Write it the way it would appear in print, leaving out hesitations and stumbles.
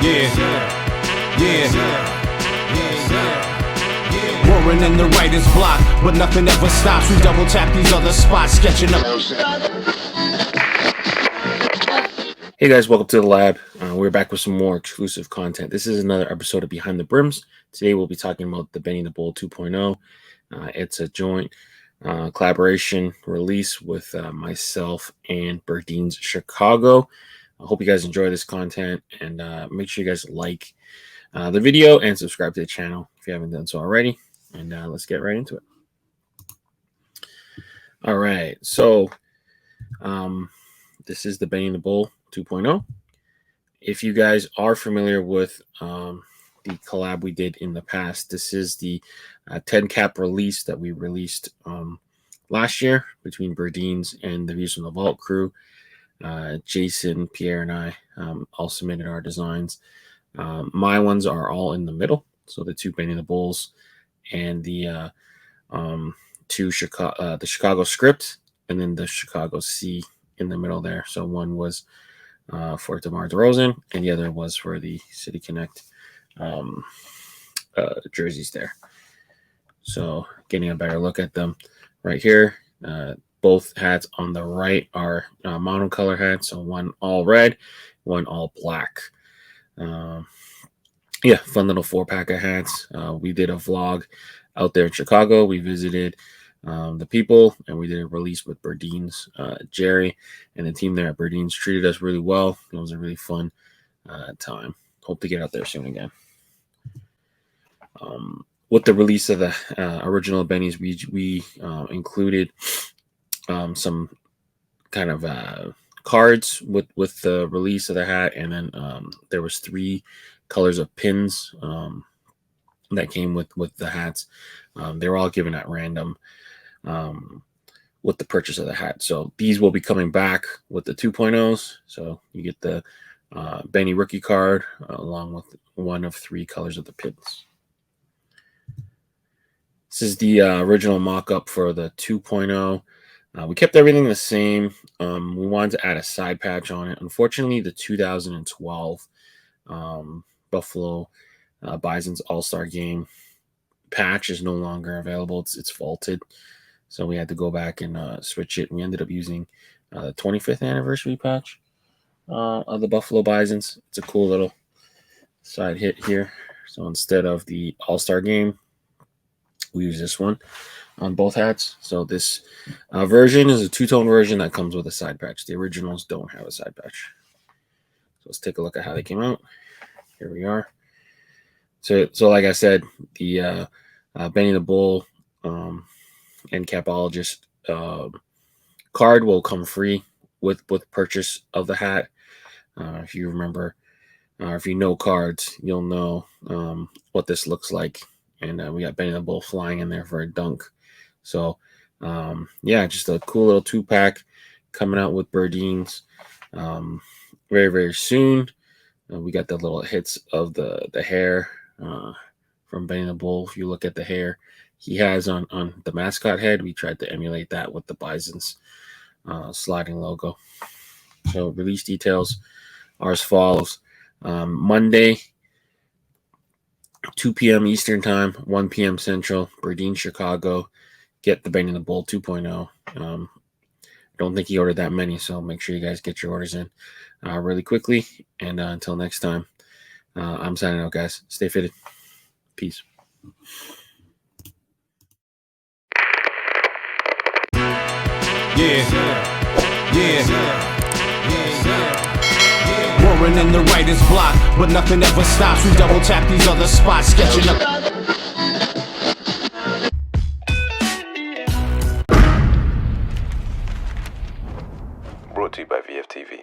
Warren in the writer's block, but nothing ever stops. We double tap these other spots, sketching up. Hey guys, welcome to the lab. We're back with some more exclusive content. This is another episode of Behind the Brims. Today we'll be talking about the Benny the Bull 2.0. It's a joint collaboration release with myself and Birdeen's Chicago. I hope you guys enjoy this content, and make sure you guys like the video and subscribe to the channel if you haven't done so already. And let's get right into it. All right, so this is the Benny the Bull 2.0. If you guys are familiar with the collab we did in the past, this is the 10 cap release that we released last year between Birdeen's and the Views from the Vault crew. Jason, Pierre, and I all submitted our designs. My ones are all in the middle, so the two Benny the Bulls and the Chicago script, and then the Chicago C in the middle there. So one was for DeMar DeRozan, and the other was for the City Connect jerseys there. So getting a better look at them right here. Both hats on the right are monocolor hats, so one all red, one all black. Yeah, fun little 4-pack of hats. We did a vlog out there in Chicago. We visited the people, and we did a release with Birdeen's. Jerry and the team there at Birdeen's treated us really well. It was a really fun time. Hope to get out there soon again. With the release of the original Bennies, we included some kind of cards with the release of the hat, and then there was 3 colors of pins that came with the hats. They were all given at random with the purchase of the hat. So these will be coming back with the 2.0s. So you get the Benny rookie card along with one of 3 colors of the pins. This is the original mock-up for the 2.0. We kept everything the same. We wanted to add a side patch on it. Unfortunately, the 2012 Buffalo Bison's All-Star Game patch is no longer available. It's faulted. So we had to go back and switch it. We ended up using the 25th anniversary patch of the Buffalo Bisons. It's a cool little side hit here. So instead of the All-Star Game, we use this one on both hats. So this version is a 2-tone version that comes with a side patch. The originals don't have a side patch. So let's take a look at how they came out. Here we are. So like I said, the Benny the Bull and Capologist card will come free with purchase of the hat. If you remember, if you know cards, you'll know what this looks like. And we got Benny the Bull flying in there for a dunk. So yeah, just a cool little 2-pack coming out with Birdeen's very, very soon. We got the little hits of the hair from Benny the Bull. If you look at the hair he has on the mascot head, we tried to emulate that with the Bison's sliding logo. So release details are as follows. Monday, 2 p.m. Eastern Time, 1 p.m. Central, Birdeen's Chicago. Get the Benny the Bull 2.0. Don't think he ordered that many, so make sure you guys get your orders in really quickly. And until next time, I'm signing out, guys. Stay fitted. Peace. Warren in the writer's block, but nothing ever stops. We double tap these other spots, sketching up. Brought to you by VFTV.